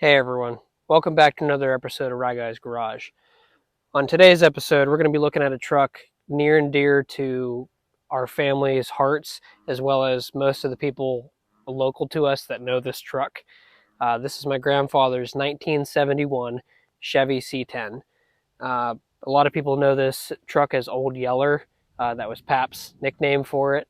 Hey everyone, welcome back to another episode of RyGuys Garage. On today's episode, we're going to be looking at a truck near and dear to our family's hearts, as well as most of the people local to us that know this truck. This is my grandfather's 1971 Chevy C10. A lot of people know this truck as Old Yeller. That was Pap's nickname for it.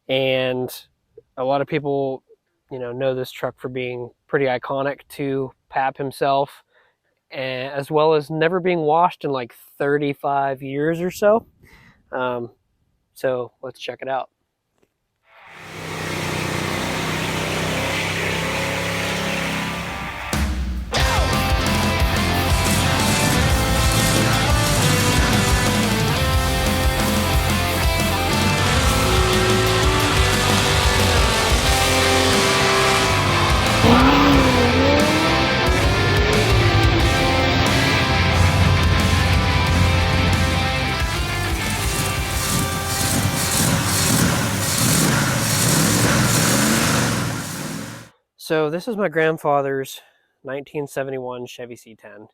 And a lot of people, know this truck for being pretty iconic to Pap himself, and as well as never being washed in like 35 years or so. So let's check it out. So this is my grandfather's 1971 Chevy C10,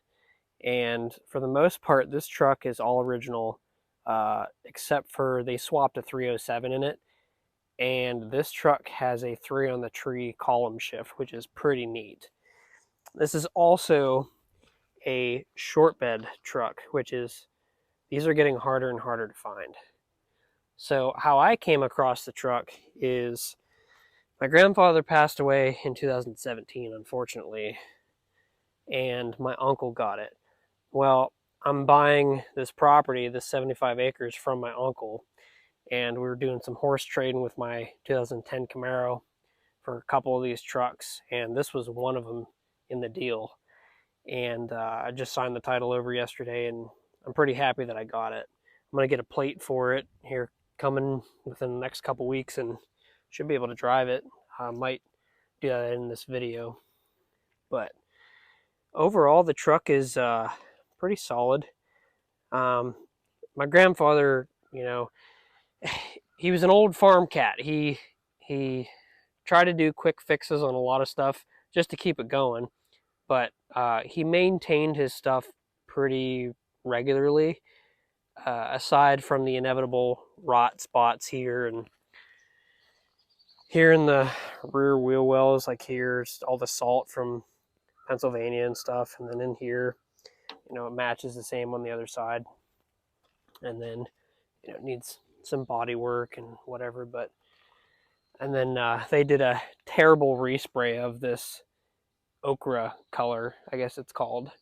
and for the most part, this truck is all original, except for they swapped a 307 in it, and this truck has a 3 on the tree column shift, which is pretty neat. This is also a short bed truck, which is, these are getting harder and harder to find. So how I came across the truck is my grandfather passed away in 2017, unfortunately, and my uncle got it. Well, I'm buying this property, this 75 acres, from my uncle, and we were doing some horse trading with my 2010 Camaro for a couple of these trucks, and this was one of them in the deal. And I just signed the title over yesterday, and I'm pretty happy that I got it. I'm going to get a plate for it here coming within the next couple weeks, and should be able to drive it. I might do that in this video. But overall, the truck is pretty solid. My grandfather, he was an old farm cat. He tried to do quick fixes on a lot of stuff just to keep it going, but he maintained his stuff pretty regularly, aside from the inevitable rot spots here and here in the rear wheel wells. Like here's all the salt from Pennsylvania and stuff, and then in here, it matches the same on the other side, and then it needs some body work and whatever. But and then they did a terrible respray of this ochre color, I guess it's called.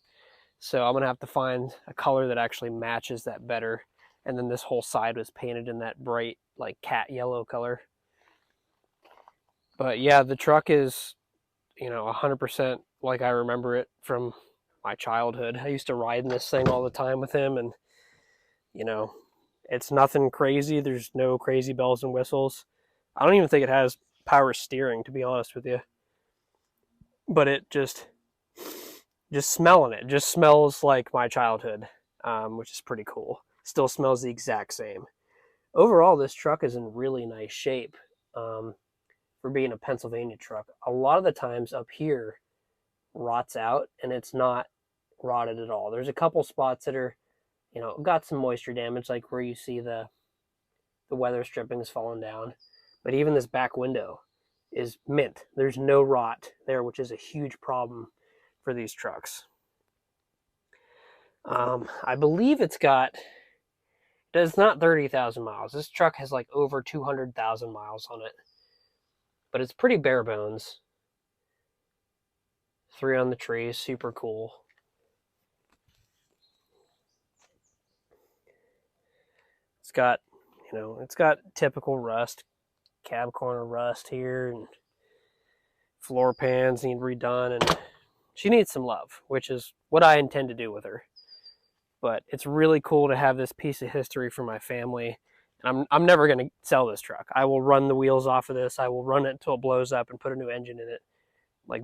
So I'm gonna have to find a color that actually matches that better. And then this whole side was painted in that bright, like, cat yellow color. But yeah, the truck is, 100% like I remember it from my childhood. I used to ride in this thing all the time with him, and it's nothing crazy. There's no crazy bells and whistles. I don't even think it has power steering, to be honest with you. But it just smelling it just smells like my childhood, which is pretty cool. Still smells the exact same. Overall, this truck is in really nice shape. For being a Pennsylvania truck, a lot of the times up here rots out, and it's not rotted at all. There's a couple spots that are, got some moisture damage, like where you see the weather strippings falling down. But even this back window is mint. There's no rot there, which is a huge problem for these trucks. I believe it's not 30,000 miles. This truck has like over 200,000 miles on it. But it's pretty bare bones. 3 on the tree, super cool. It's got, it's got typical rust, cab corner rust here, and floor pans need redone, and she needs some love, which is what I intend to do with her. But it's really cool to have this piece of history for my family. I'm never going to sell this truck. I will run the wheels off of this. I will run it until it blows up and put a new engine in it. Like,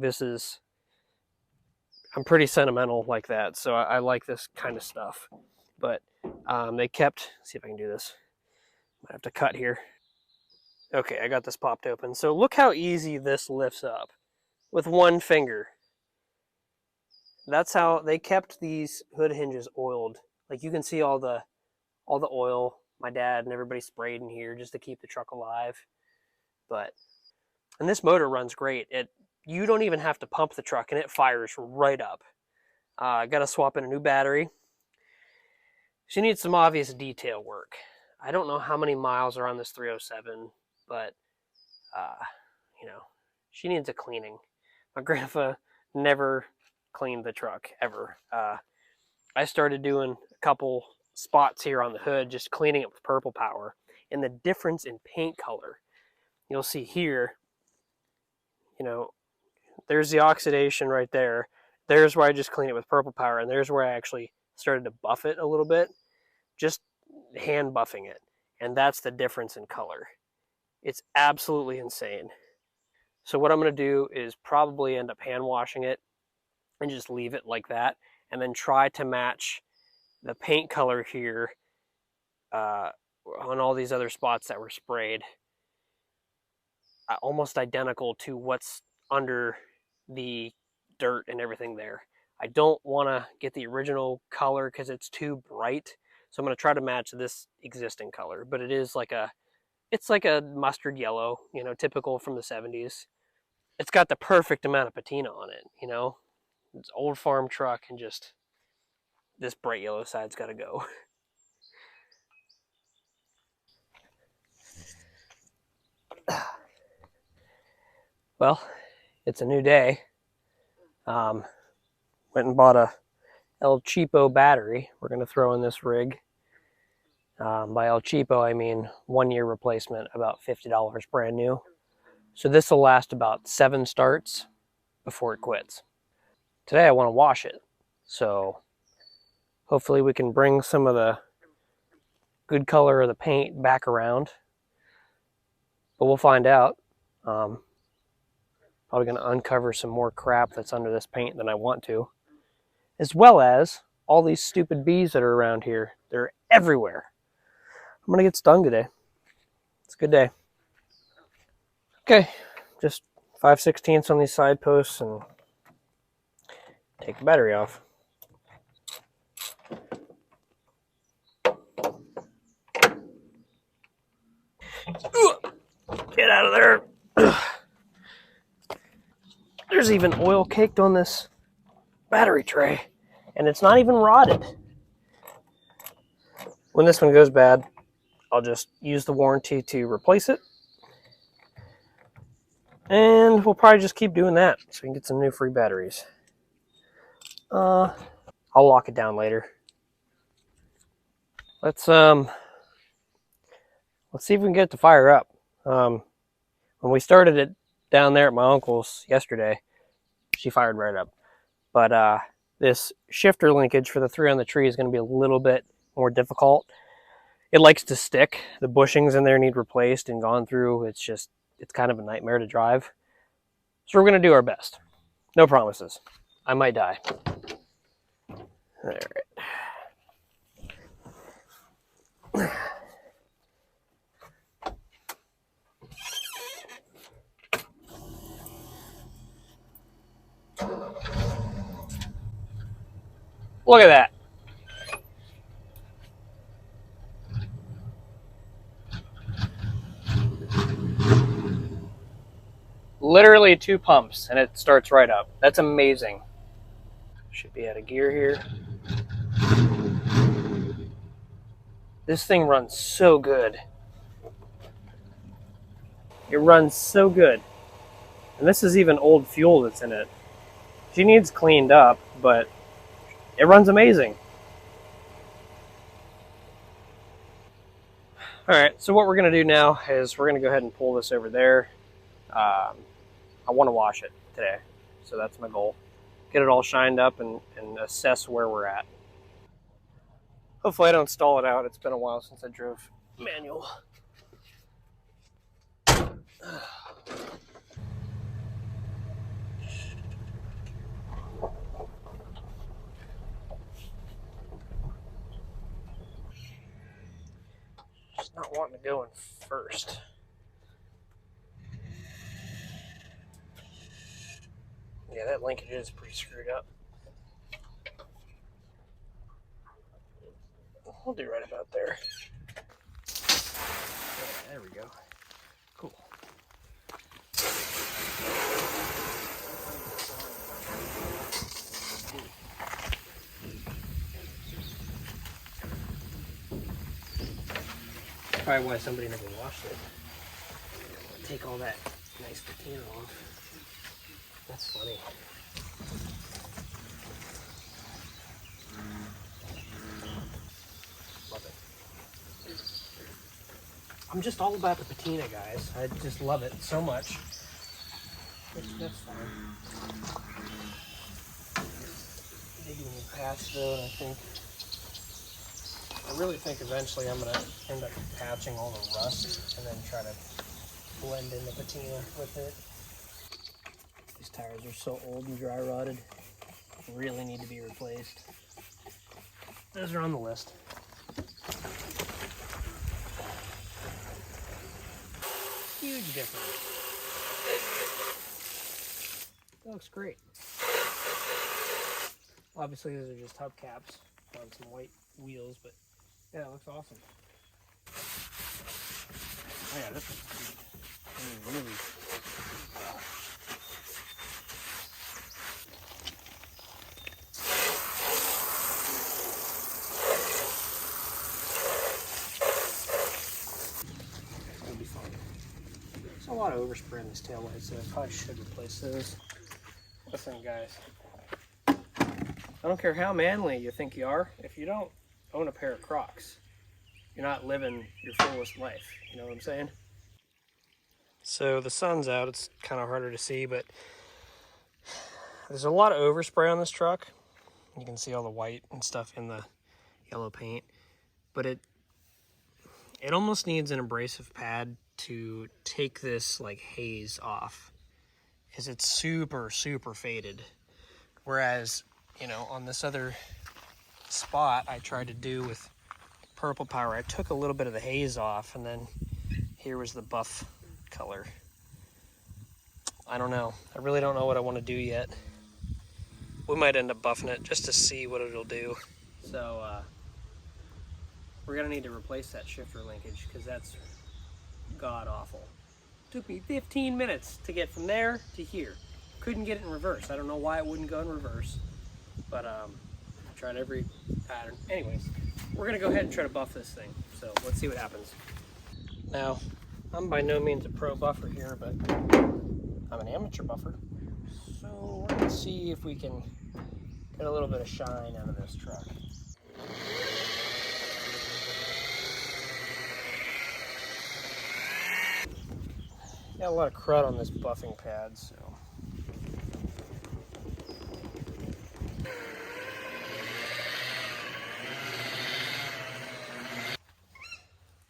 I'm pretty sentimental like that, so I like this kind of stuff. But they kept, let's see if I can do this. Might have to cut here. Okay, I got this popped open. So look how easy this lifts up with one finger. that's how they kept these hood hinges oiled. Like you can see all the oil my dad and everybody sprayed in here just to keep the truck alive. But and this motor runs great. You don't even have to pump the truck and it fires right up. I got to swap in a new battery. She needs some obvious detail work. I don't know how many miles are on this 307, but uh, you know, she needs a cleaning. My grandpa never cleaned the truck ever. I started doing a couple spots here on the hood, just cleaning it with Purple Power, and the difference in paint color. You'll see here, you know, there's the oxidation right there. There's where I just clean it with Purple Power, and there's where I actually started to buff it a little bit, just hand buffing it. And that's the difference in color. It's absolutely insane. So what I'm going to do is probably end up hand washing it and just leave it like that, and then try to match the paint color here on all these other spots that were sprayed almost identical to what's under the dirt and everything there. I don't want to get the original color because it's too bright, so I'm going to try to match this existing color, but it's like a mustard yellow, you know, typical from the 70s. It's got the perfect amount of patina on it, you know. It's old farm truck, and just this bright yellow side's got to go. Well, it's a new day. Went and bought a El Cheapo battery. We're going to throw in this rig. By El Cheapo, I mean 1 year replacement, about $50 brand new. So this will last about 7 starts before it quits. Today I want to wash it. So hopefully we can bring some of the good color of the paint back around. But we'll find out. Probably going to uncover some more crap that's under this paint than I want to. As well as all these stupid bees that are around here. They're everywhere. I'm going to get stung today. It's a good day. Okay, just 5/16 on these side posts and take the battery off. Get out of there. There's even oil caked on this battery tray, and it's not even rotted. When this one goes bad, I'll just use the warranty to replace it. And we'll probably just keep doing that so we can get some new free batteries. I'll lock it down later. Let's see if we can get it to fire up. When we started it down there at my uncle's yesterday, she fired right up. But this shifter linkage for the 3 on the tree is going to be a little bit more difficult. It likes to stick. The bushings in there need replaced and gone through. It's kind of a nightmare to drive. So we're going to do our best. No promises. I might die. All right. Look at that. Literally 2 pumps and it starts right up. That's amazing. Should be out of gear here. This thing runs so good. It runs so good. And this is even old fuel that's in it. She needs cleaned up, but it runs amazing. Alright, so what we're going to do now is we're going to go ahead and pull this over there. I want to wash it today, so that's my goal. Get it all shined up and assess where we're at. Hopefully I don't stall it out. It's been a while since I drove manual. Just not wanting to go in first. Yeah, that linkage is pretty screwed up. we'll do right about there. Yeah, there we go. Cool. Probably why somebody never washed it. Take all that nice patina off. That's funny. Love it. I'm just all about the patina, guys. I just love it so much. That's fine. Digging the patch though, and I really think eventually I'm gonna end up patching all the rust and then try to blend in the patina with it. These tires are so old and dry rotted. Really need to be replaced. Those are on the list. Huge difference. That looks great. Obviously those are just hubcaps on some white wheels, but yeah, it looks awesome. Oh yeah, this one's sweet. I mean, really. It'll be fun. There's a lot of overspray in this taillight, so I probably should replace those. Listen, guys. I don't care how manly you think you are, if you don't own a pair of Crocs, you're not living your fullest life. You know what I'm saying? So the sun's out, it's kind of harder to see, but there's a lot of overspray on this truck. You can see all the white and stuff in the yellow paint, but it almost needs an abrasive pad to take this like haze off, because it's super, super faded. Whereas, you know, on this other spot I tried to do with purple power, I took a little bit of the haze off, and then here was the buff color. I don't know. I really don't know what I want to do yet. We might end up buffing it just to see what it'll do. So we're gonna need to replace that shifter linkage, because that's god awful. Took me 15 minutes to get from there to here. Couldn't get it in reverse. I don't know why it wouldn't go in reverse, but I tried every pattern. Anyways, we're gonna go ahead and try to buff this thing. So let's see what happens. Now, I'm by no means a pro buffer here, but I'm an amateur buffer. So we're gonna see if we can get a little bit of shine out of this truck. Got a lot of crud on this buffing pad, so.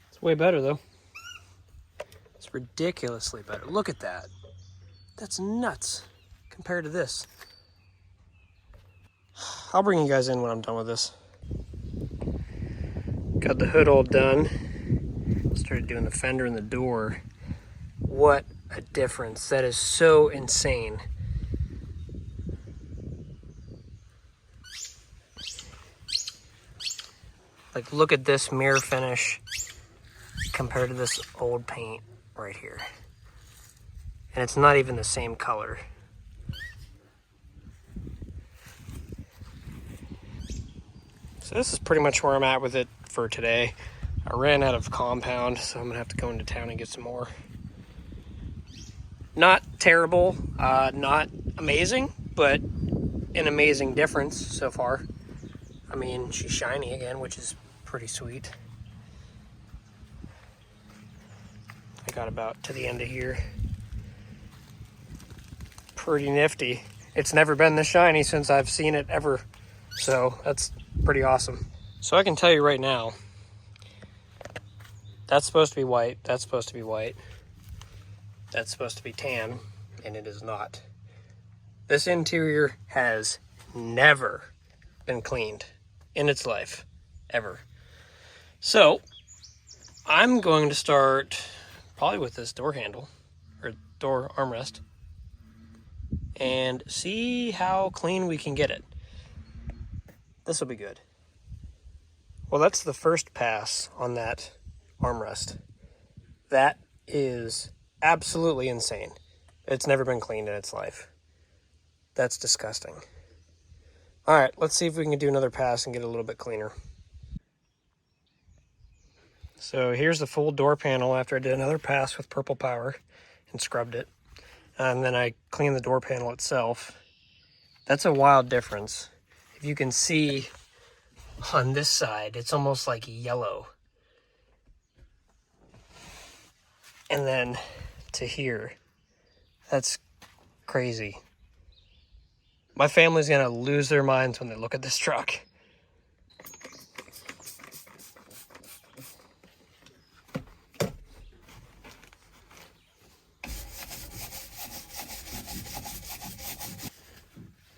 It's way better though. It's ridiculously better. Look at that. That's nuts compared to this. I'll bring you guys in when I'm done with this. Got the hood all done. Started doing the fender and the door. What a difference. That is so insane. Like, look at this mirror finish compared to this old paint right here. And it's not even the same color. So this is pretty much where I'm at with it for today. I ran out of compound, so I'm gonna have to go into town and get some more. Not terrible, not amazing, but an amazing difference so far. I mean, she's shiny again, which is pretty sweet. I got about to the end of here. Pretty nifty. It's never been this shiny since I've seen it ever. So that's pretty awesome. So I can tell you right now, that's supposed to be white, that's supposed to be white, that's supposed to be tan, and it is not. This interior has never been cleaned in its life, ever. So I'm going to start probably with this door handle, or door armrest, and see how clean we can get it. This will be good. Well, that's the first pass on that armrest. That is absolutely insane. It's never been cleaned in its life. That's disgusting. All right, let's see if we can do another pass and get it a little bit cleaner. So here's the full door panel after I did another pass with Purple Power and scrubbed it. And then I cleaned the door panel itself. That's a wild difference. If you can see on this side, it's almost like yellow. And then to here, that's crazy. My family's gonna lose their minds when they look at this truck.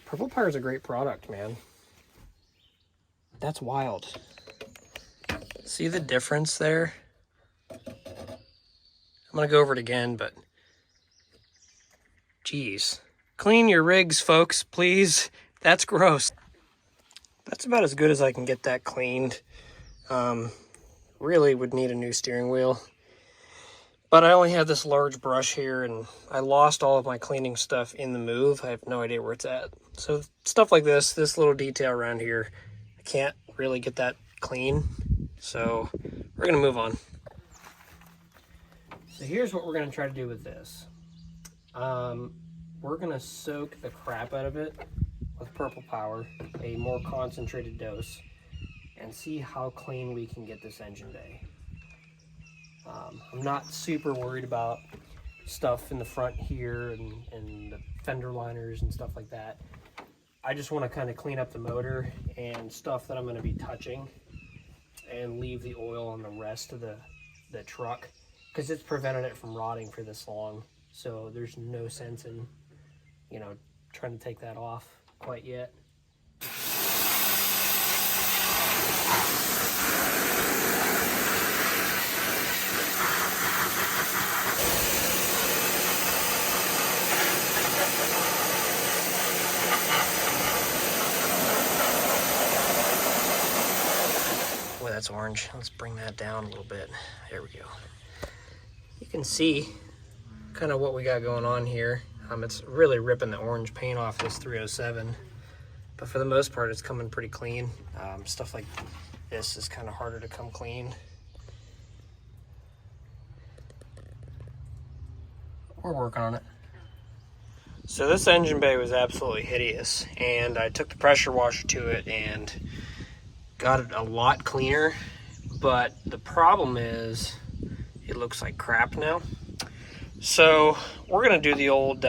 Purple Power is a great product, man. That's wild. See the difference there? I'm gonna go over it again, but geez. Clean your rigs, folks, please. That's gross. That's about as good as I can get that cleaned. Really would need a new steering wheel. But I only have this large brush here, and I lost all of my cleaning stuff in the move. I have no idea where it's at. So stuff like this little detail around here, I can't really get that clean. So we're gonna move on. So here's what we're gonna try to do with this. We're gonna soak the crap out of it with Purple Power, a more concentrated dose, and see how clean we can get this engine bay. I'm not super worried about stuff in the front here and the fender liners and stuff like that. I just want to kind of clean up the motor and stuff that I'm going to be touching and leave the oil on the rest of the truck, because it's prevented it from rotting for this long. So there's no sense in, you know, trying to take that off quite yet. Boy, that's orange. Let's bring that down a little bit. There we go. You can see kind of what we got going on here. It's really ripping the orange paint off this 307, but for the most part it's coming pretty clean. Stuff like this is kind of harder to come clean. We're working on it. So this engine bay was absolutely hideous, and I took the pressure washer to it and got it a lot cleaner, but the problem is it looks like crap now. So we're gonna do the old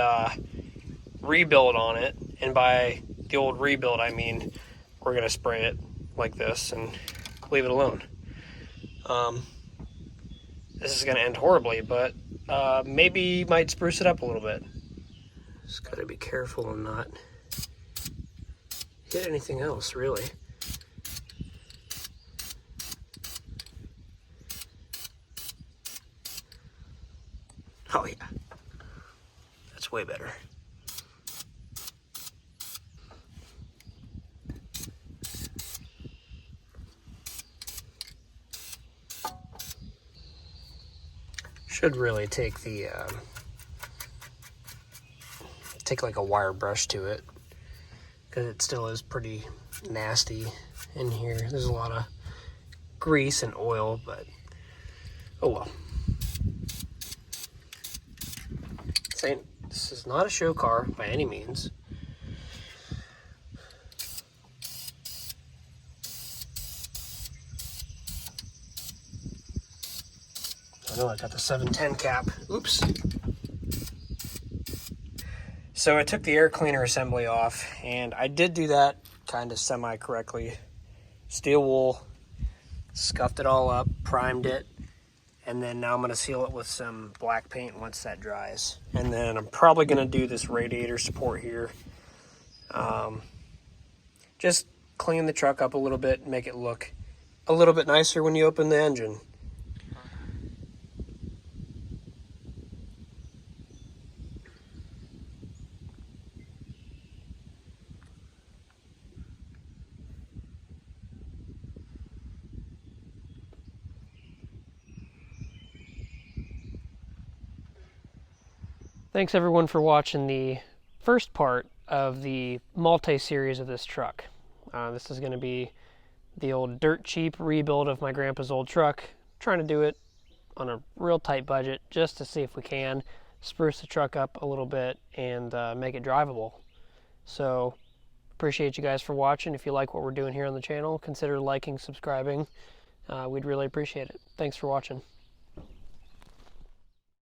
rebuild on it, and by the old rebuild I mean we're gonna spray it like this and leave it alone. This is gonna end horribly, but maybe might spruce it up a little bit. Just gotta be careful and not hit anything else, really. Oh yeah, that's way better. Should really take the take like a wire brush to it, because it still is pretty nasty in here. There's a lot of grease and oil, but oh well. This is not a show car by any means. I know I got the 710 cap. Oops. So I took the air cleaner assembly off, and I did do that kind of semi-correctly. Steel wool, scuffed it all up, primed it, and then now I'm going to seal it with some black paint once that dries. And then I'm probably going to do this radiator support here. Just clean the truck up a little bit and make it look a little bit nicer when you open the engine. Thanks everyone for watching the first part of the multi-series of this truck. This is going to be the old dirt cheap rebuild of my grandpa's old truck. Trying to do it on a real tight budget just to see if we can spruce the truck up a little bit and make it drivable. So appreciate you guys for watching. If you like what we're doing here on the channel, consider liking, subscribing. We'd really appreciate it. Thanks for watching.